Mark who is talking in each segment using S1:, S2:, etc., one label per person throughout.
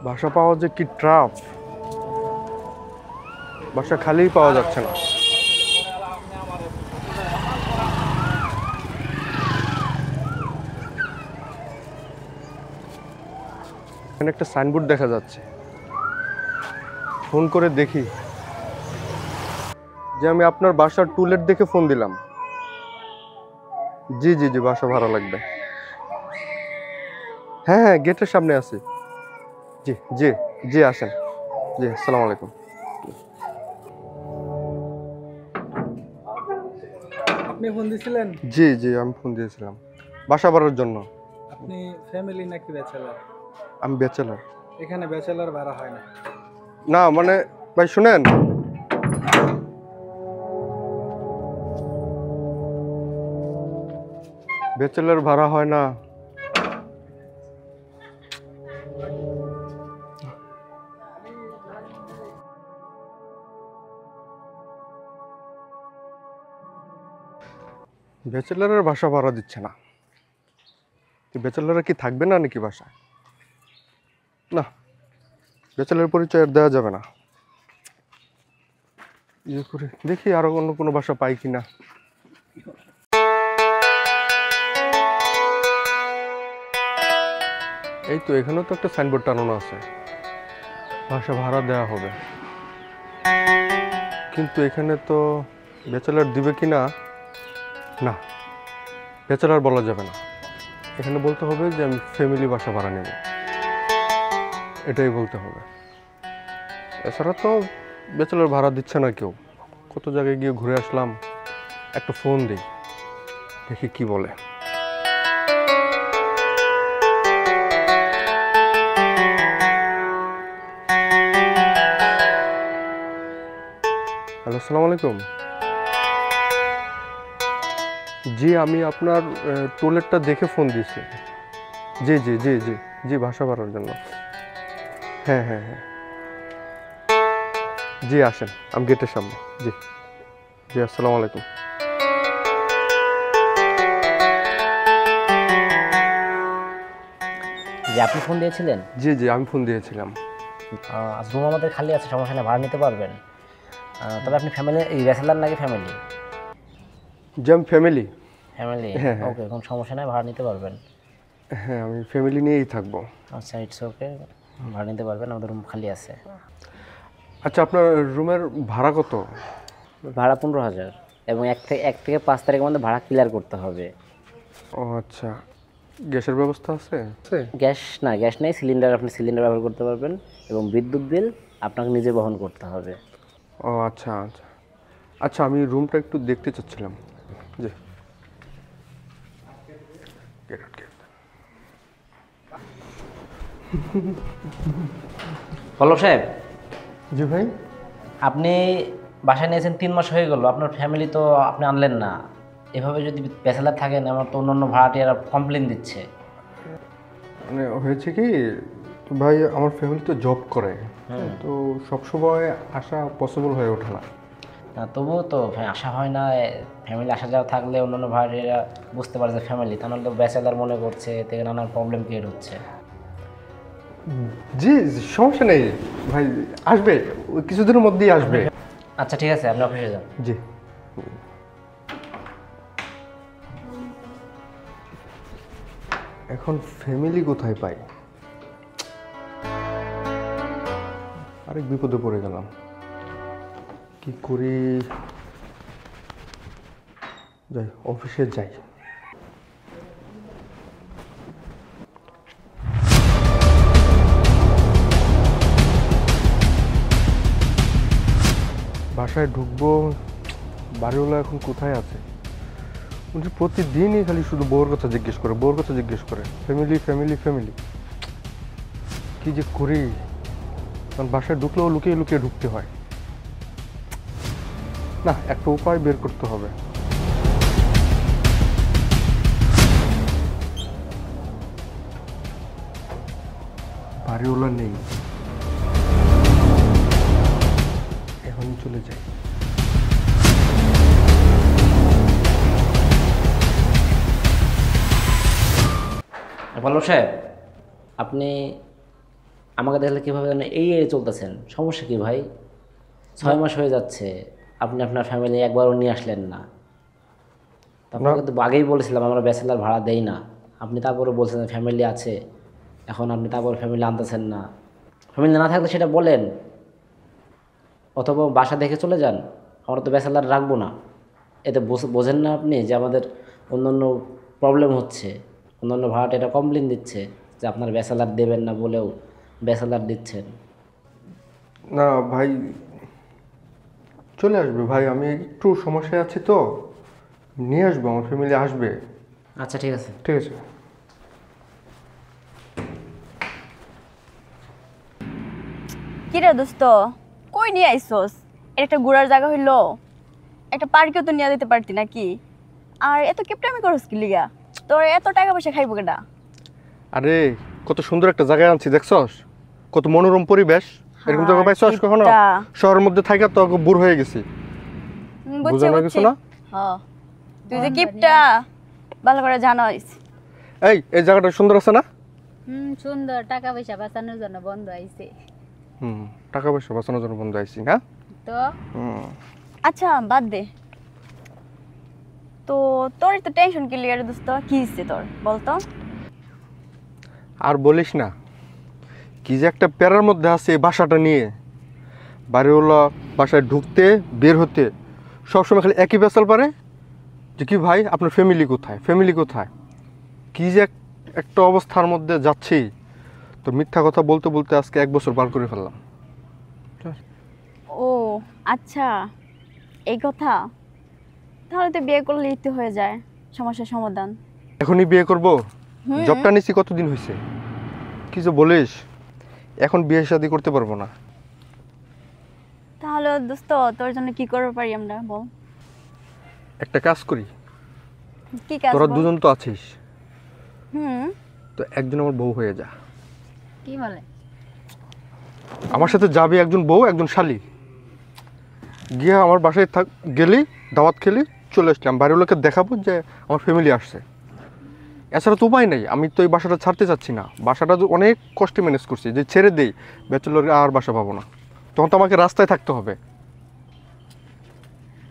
S1: বাসা পাওয়া যে কি ট্রাফ, বাসা খালিই পাওয়া যাচ্ছে না। এখানে একটা সাইনবোর্ড দেখা যাচ্ছে, ফোন করে দেখি। যে আমি আপনার বাসার টুলেট দেখে ফোন দিলাম। জি জি জি, বাসা ভাড়া লাগবে। হ্যাঁ হ্যাঁ, গেটের সামনে আছি। জি জি জি, আসেন। জি, আসসালামু আলাইকুম।
S2: আপনি ফোন দিছিলেন?
S1: জি জি, আমি ফোন দিয়েছিলাম বাসা ভাড়ার জন্য।
S2: আপনি ফ্যামিলি নাকি ব্যাচেলার?
S1: আমি ব্যাচেলার।
S2: এখানে ব্যাচেলার ভাড়া হয় না।
S1: না মানে ভাই শুনেন, ব্যাচেলার ভাড়া হয় না। ব্যাচেলারের বাসা ভাড়া দিচ্ছে না। ব্যাচেলাররা কি থাকবে না নাকি বাসায়? না, ব্যাচেলার পরিচয় আর দেওয়া যাবে না। ইয়ে করে দেখি আরো অন্য কোনো বাসা পাই কিনা। এই তো, এখানেও তো একটা সাইনবোর্ড টানানো আছে, বাসা ভাড়া দেওয়া হবে। কিন্তু এখানে তো ব্যাচেলার দিবে কিনা, না ব্যাচেলার বলা যাবে না। এখানে বলতে হবে যে আমি ফ্যামিলি বাসা ভাড়া নেব, এটাই বলতে হবে। এছাড়া তো ব্যাচেলার ভাড়া দিচ্ছে না কেউ। কত জায়গায় গিয়ে ঘুরে আসলাম, একটা ফোন দিই, দেখি কি বলে। হ্যালো, আসসালামু আলাইকুম। জি, আমি আপনার টুলেটটা দেখে ফোন দিয়েছি। জি জি জি জি জি, বাসা ভাড়ার জন্য। হ্যাঁ হ্যাঁ হ্যাঁ, জি আসেন, আমি গেটের সামনে। জি জি, আসসালামু আলাইকুম।
S3: যে আপনি ফোন দিয়েছিলেন?
S1: জি জি, আমি ফোন দিয়েছিলাম।
S3: আজ রুম আমাদের খালি আছে, সমস্যা নেই, ভাড়া নিতে পারবেন। তবে আপনি ফ্যামিলি ব্যাচেলার নাকি ফ্যামিলি?
S1: জি, আমি ফ্যামিলি।
S3: ফ্যামিলি,
S1: হ্যাঁ, হ্যাঁ।
S3: ওকে, কোনো সমস্যা নেই, ভাড়া নিতে পারবেন।
S1: হ্যাঁ, আমি ফ্যামিলি নিয়েই থাকবো।
S3: আচ্ছা, ইটস ওকে, ভাড়া নিতে পারবেন, আমাদের রুম খালি আছে।
S1: আচ্ছা, আপনার রুমের ভাড়া কত?
S3: ভাড়া 15,000, এবং এক থেকে 5 তারিখের মধ্যে ভাড়া ক্লিয়ার করতে হবে।
S1: ও আচ্ছা, গ্যাসের ব্যবস্থা আছে?
S3: গ্যাস নেই, সিলিন্ডার, আপনি সিলিন্ডার ব্যবহার করতে পারবেন, এবং বিদ্যুৎ বিল আপনাকে নিজে বহন করতে হবে।
S1: ও আচ্ছা আচ্ছা আচ্ছা, আমি রুমটা একটু দেখতে চাচ্ছিলাম। জি, Get out, get out.
S3: পল্লব সাহেব,
S1: জি ভাই।
S3: আপনি বাসায় নিয়েছেন 3 মাস হয়ে গেল, আপনার ফ্যামিলি তো আপনি আনলেন না। এভাবে যদি ব্যাচেলার থাকেন, আমার তো অন্যান্য ভাড়াটিয়ারা কমপ্লেন দিচ্ছে।
S1: মানে হয়েছে কি ভাই, আমার ফ্যামিলি তো জব করে, তো সবসময় আসা পসিবল হয়ে ওঠে না।
S3: তবুও তো আসা হয় না। ফ্যামিলি আসা যাওয়া থাকলে অন্যান্য ভাড়াটিয়ারা বুঝতে পারে যে ফ্যামিলি, তা নাহলে তো ব্যাচেলার মনে করছে, এতে নানান প্রবলেম ক্রিয়েট হচ্ছে।
S1: জি, সমস্যা নেই ভাই, আসবে, ওই কিছুদিনের মধ্যেই আসবে।
S3: আচ্ছা ঠিক আছে, আপনি অফিসে যান।
S1: জি। এখন ফ্যামিলি কোথায় পাই? আরেক বিপদে পড়ে গেলাম, কি করি? যাই, অফিসে যাই। বাসায় ঢুকবো, বাড়িওয়ালা এখন কোথায় আছে? উনি প্রতিদিনই খালি শুধু বউর কথা জিজ্ঞেস করে, বউর কথা জিজ্ঞেস করে, ফ্যামিলি ফ্যামিলি ফ্যামিলি। কি যে করি, কারণ বাসায় ঢুকলেও লুকিয়ে লুকিয়ে ঢুকতে হয়। না, একটা উপায় বের করতে হবে। বাড়িওয়ালা নেই, এখনই চলে যাই।
S3: পল্লব সাহেব, আপনি আমাকে দেখলে কীভাবে যেন এই চলতেছেন, সমস্যা কি ভাই? 6 মাস হয়ে যাচ্ছে, আপনি আপনার ফ্যামিলি একবারও নিয়ে আসলেন না। আপনাকে তো আগেই বলেছিলাম আমরা ব্যাচেলার ভাড়া দেই না, আপনি তারপরে বলছেন ফ্যামিলি আছে, এখন আপনি তারপর ফ্যামিলি আনতেছেন না। ফ্যামিলি না থাকলে সেটা বলেন, অথবা বাসা দেখে চলে যান, আমরা তো ব্যাচেলার রাখবো না। এতে বোঝেন না আপনি যে আমাদের অন্যান্য প্রবলেম হচ্ছে, অন্যান্য ভাড়াটা এটা কমপ্লেন দিচ্ছে যে আপনার ব্যাচেলার দেবেন না বলেও ব্যাচেলার দিচ্ছেন।
S1: না ভাই, চলে আসবে ভাই, আমি একটু সমস্যায় আছি তো, নিয়ে আসবো, আমার ফ্যামিলি আসবে।
S3: আচ্ছা ঠিক আছে।
S1: ঠিক আছে।
S4: কিরে দোস্ত, কই নিয়ে আইসোস? এটা একটা ঘোরার জায়গা হইলো, একটা পার্কেও তো নিয়ে যেতে পারতি নাকি? আর এত কিপটামি করস কি লিগা? তোর এত টাকা পয়সা খাইবো কেডা?
S1: আরে কত সুন্দর একটা জায়গায় আনছি, দেখছস? কত মনোরম পরিবেশ। এরকম জায়গা পাইছস কখনো?
S4: কিপটা।
S1: শহরের মধ্যে থাইকা তো বুর হয়ে গেছি।
S4: বুঝছি
S1: বুঝানো কিছু
S4: বুঝছি।
S1: না?
S4: হ্যাঁ, তুই যে কিপটা ভালো করে জানোস।
S1: এই জায়গাটা সুন্দর আছে না?
S5: সুন্দর, টাকা পয়সা বাঁচানোর জন্য বন্ধ আইছে
S1: টাকা পয়সা বাঁচানোর জন্য বন্ধু আইছি না?
S5: তো।
S4: আচ্ছা বাদ দে তো, তোর তো টেনশন কি লিগা রে দোস্ত? কি হইছে তোর বলতো?
S1: আর বলিস না, কি যে একটা প্যারার মধ্যে আছে এই বাসাটা নিয়ে। বাড়িওয়ালা বাসায় ঢুকতে বের হতে সবসময় খালি একই পেশাল পারে যে কি ভাই আপনার ফ্যামিলি কোথায়, ফ্যামিলি কোথায়। কি যে একটা অবস্থার মধ্যে যাচ্ছি, তো মিথ্যা কথা বলতে বলতে আজকে 1 বছর পার করে ফেললাম।
S4: ও আচ্ছা, এই কথা। তাহলে তো বিয়ে করলেই তো হয়ে যায় সমস্যার সমাধান।
S1: এখনই বিয়ে করব? জবটা নিছি কতদিন হয়েছে, কি যে বলিস, এখন বিয়ে শাদী করতে পারবো না।
S4: তাহলে দোস্ত তোর জন্য কি করতে পারি আমরা বল?
S1: একটা কাজ করি,
S4: কি কাজ
S1: তোরা
S4: বল?
S1: দুজন তো আছিস,
S4: হুম,
S1: তো একজন আমার বউ হয়ে যা।
S5: কি বলে?
S1: আমার সাথে যাবে একজন বউ একজন শালি, গিয়ে আমার বাসায় গেলি, দাওয়াত খেলি, চলে আসলাম, বাড়ির লোকে দেখাবো যে আমার ফ্যামিলি আসছে। এছাড়া তো উপায় নেই, আমি তো এই বাসাটা ছাড়তে চাচ্ছি না। বাসাটা তো অনেক কষ্টে ম্যানেজ করছি, যে ছেড়ে দেই ব্যাচেলর আর বাসা পাবো না, তখন তো আমাকে রাস্তায় থাকতে হবে।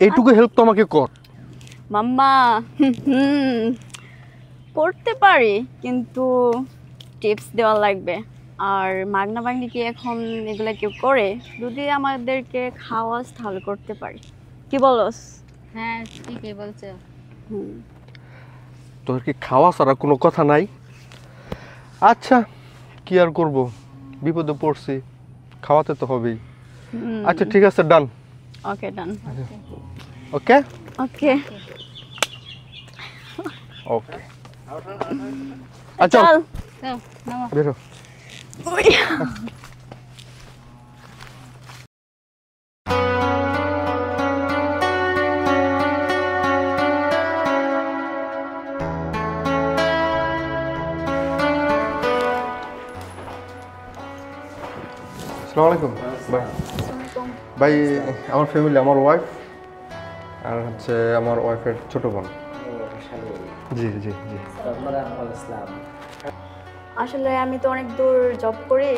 S1: এইটুকু হেল্প তো আমাকে কর।
S4: মাম্মা। হুম, করতে পারি কিন্তু টিপস দেওয়া লাগবে। আর মাগনা বাগনি কি এখন এগুলা কেউ করে? যদি আমাদেরকে খাওয়াস তাহলে করতে পারি, কি বলস?
S5: হ্যাঁ ঠিকই বলছো।
S4: হুম,
S1: তোর কি খাওয়া ছাড়া কোনো কথা নাই? আচ্ছা কি আর করব, বিপদে পড়ছি, খাওয়াতে তো হবেই। আচ্ছা ঠিক আছে, ডান।
S4: ওকে ডান।
S1: ওকে
S4: ওকে
S1: ওকে। আচ্ছা
S4: চল।
S5: তো নামো।
S1: বেরো। আসসালামু আলাইকুম ভাই। ভাই আমার ফ্যামিলি, আমার ওয়াইফ আর হচ্ছে আমার ওয়াইফের ছোট বোন। জি জি জি।
S4: আসলে আমি তো অনেক দূর জব করি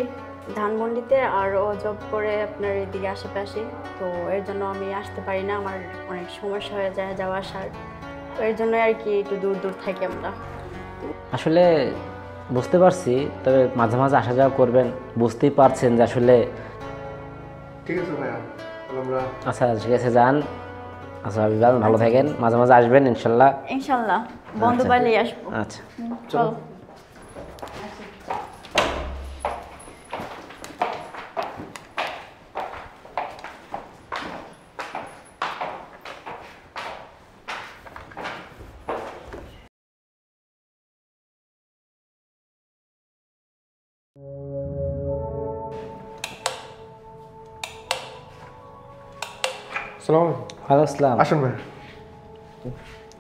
S4: ধানমন্ডিতে, আর ও জব করে আপনার এদিকে আশেপাশে, তো এর জন্য আমি আসতে পারি না, আমার অনেক সমস্যা হয়ে যায় যাওয়া আসার, তো এর জন্য আর কি একটু দূর দূর থাকি আমরা।
S3: আসলে বুঝতে পারছি, তবে মাঝে মাঝে আসা যাওয়া করবেন, বুঝতেই পারছেন যে আসলে।
S1: ঠিক আছে ভাইয়া, আমরা
S3: আচ্ছা ঠিক আছে, যান। আচ্ছা হাবিবাল, ভালো থাকেন, মাঝে মাঝে আসবেন ইনশাল্লাহ।
S4: ইনশাল্লাহ বন্ধু
S3: আচ্ছা।
S4: পাইলেই আসবো।
S3: আচ্ছা
S4: চল।
S1: আসসালামু আলাইকুম।
S3: ভালো আসলাম।
S1: আসুন ভাই,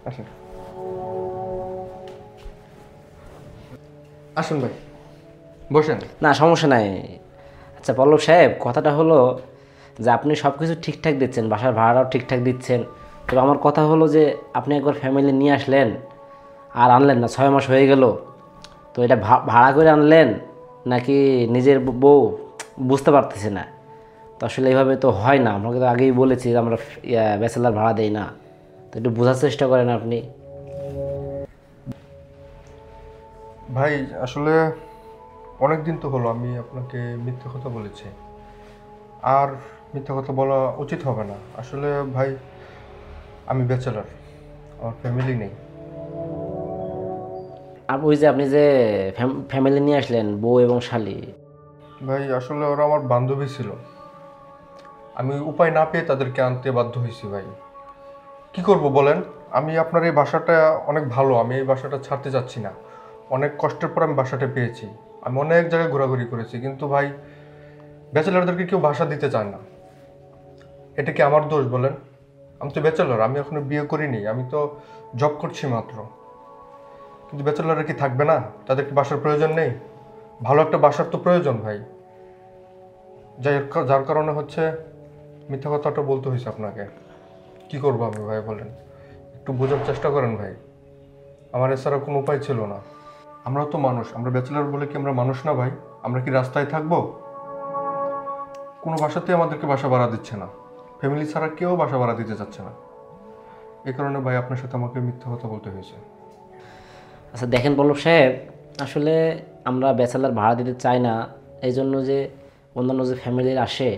S1: আসুন আসুন ভাই, বসেন।
S3: না সমস্যা নাই। আচ্ছা পল্লব সাহেব, কথাটা হলো যে আপনি সব কিছু ঠিকঠাক দিচ্ছেন, বাসার ভাড়াটাও ঠিকঠাক দিচ্ছেন, তবে আমার কথা হলো যে আপনি একবার ফ্যামিলি নিয়ে আসলেন আর আনলেন না, 6 মাস হয়ে গেল, তো এটা ভাড়া করে আনলেন নাকি নিজের বউ বুঝতে পারতেছি না। তো আসলে এইভাবে তো হয় না, আমাকে তো আগেই বলেছি যে আমরা ব্যাচেলার ভাড়া দেই না। তো একটু বোঝার চেষ্টা করেন আপনি।
S1: ভাই আসলে অনেক দিন তো হলো আমি আপনাকে মিথ্যে কথা বলেছি, আর মিথ্যে কথা বলা উচিত হবে না। আসলে ভাই আমি ব্যাচেলার, আমার ফ্যামিলি নেই।
S3: আর ওই যে আপনি যে ফ্যামিলি নিয়ে আসলেন, বউ এবং শালি,
S1: ভাই আসলে ওরা আমার বান্ধবী ছিল, আমি উপায় না পেয়ে তাদেরকে আনতে বাধ্য হয়েছি। ভাই কি করব বলেন, আমি আপনার এই বাসাটা অনেক ভালো, আমি এই বাসাটা ছাড়তে চাচ্ছি না। অনেক কষ্টের পর আমি বাসাটা পেয়েছি, আমি অনেক জায়গায় ঘোরাঘুরি করেছি, কিন্তু ভাই ব্যাচেলারদেরকে কেউ বাসা দিতে চায় না। এটা কি আমার দোষ বলেন? আমি তো ব্যাচেলার, আমি এখনো বিয়ে করিনি, আমি তো জব করছি মাত্র। কিন্তু ব্যাচেলাররা কি থাকবে না? তাদের কি বাসার প্রয়োজন নেই? ভালো একটা বাসার তো প্রয়োজন ভাই। যার কারণে হচ্ছে মিথ্যা কথাটা বলতে হয়েছে আপনাকে। কি করবো আমি ভাই বলেন, একটু বোঝার চেষ্টা করেন ভাই। আমার এছাড়া কোনো উপায় ছিল না। আমরা তো মানুষ, আমরা ব্যাচেলার বলে কি আমরা মানুষ না ভাই? আমরা কি রাস্তায় থাকবো? কোনো বাসাতেই আমাদেরকে বাসা ভাড়া দিচ্ছে না, ফ্যামিলি ছাড়া কেউ বাসা ভাড়া দিতে চাচ্ছে না। এই কারণে ভাই আপনার সাথে আমাকে মিথ্যা কথা বলতে হয়েছে।
S3: আচ্ছা দেখেন পল্লব সাহেব, আসলে আমরা ব্যাচেলার ভাড়া দিতে চাই না এই জন্য যে অন্যান্য যে ফ্যামিলির আসে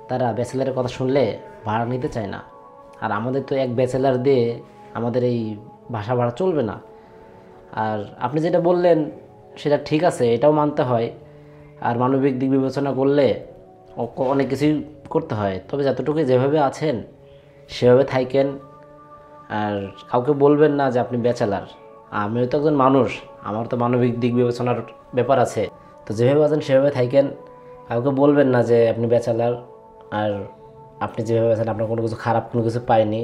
S3: তারা ব্যাচেলারের কথা শুনলে ভাড়া নিতে চায় না। আর আমাদের তো এক ব্যাচেলার দিয়ে আমাদের এই বাসা ভাড়া চলবে না। আর আপনি যেটা বললেন সেটা ঠিক আছে, এটাও মানতে হয়। আর মানবিক দিক বিবেচনা করলে অনেক কিছুই করতে হয়, তবে যতটুকু যেভাবে আছেন সেভাবে থাকেন। আর কাউকে বলবেন না যে আপনি ব্যাচেলার। আমিও তো একজন মানুষ, আমার তো মানবিক দিক বিবেচনার ব্যাপার আছে। তো যেভাবে আছেন সেভাবে থাকেন, কাউকে বলবেন না যে আপনি ব্যাচেলার। আর আপনি যেভাবে আছেন আপনার কোনো কিছু খারাপ কোনো কিছু পাইনি,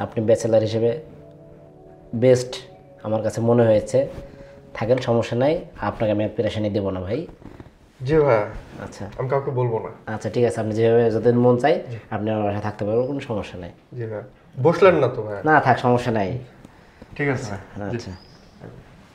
S3: আপনি ব্যাচেলার হিসেবে বেস্ট আমার কাছে মনে হয়েছে। থাকেন, সমস্যা নাই, আপনাকে আমি প্রেশানি দেবো না ভাই।
S1: জি ভাই,
S3: আচ্ছা
S1: আমি কাউকে বলবো না।
S3: আচ্ছা ঠিক আছে, আপনি যেভাবে যতদিন মন চাই আপনি আমার বাসায় থাকতে পারবেন, কোনো সমস্যা নেই।
S1: জি ভাই, বসলেন না তো ভাই?
S3: না থাক, সমস্যা নাই।
S1: ঠিক আছে ভাই। জি।
S3: আচ্ছা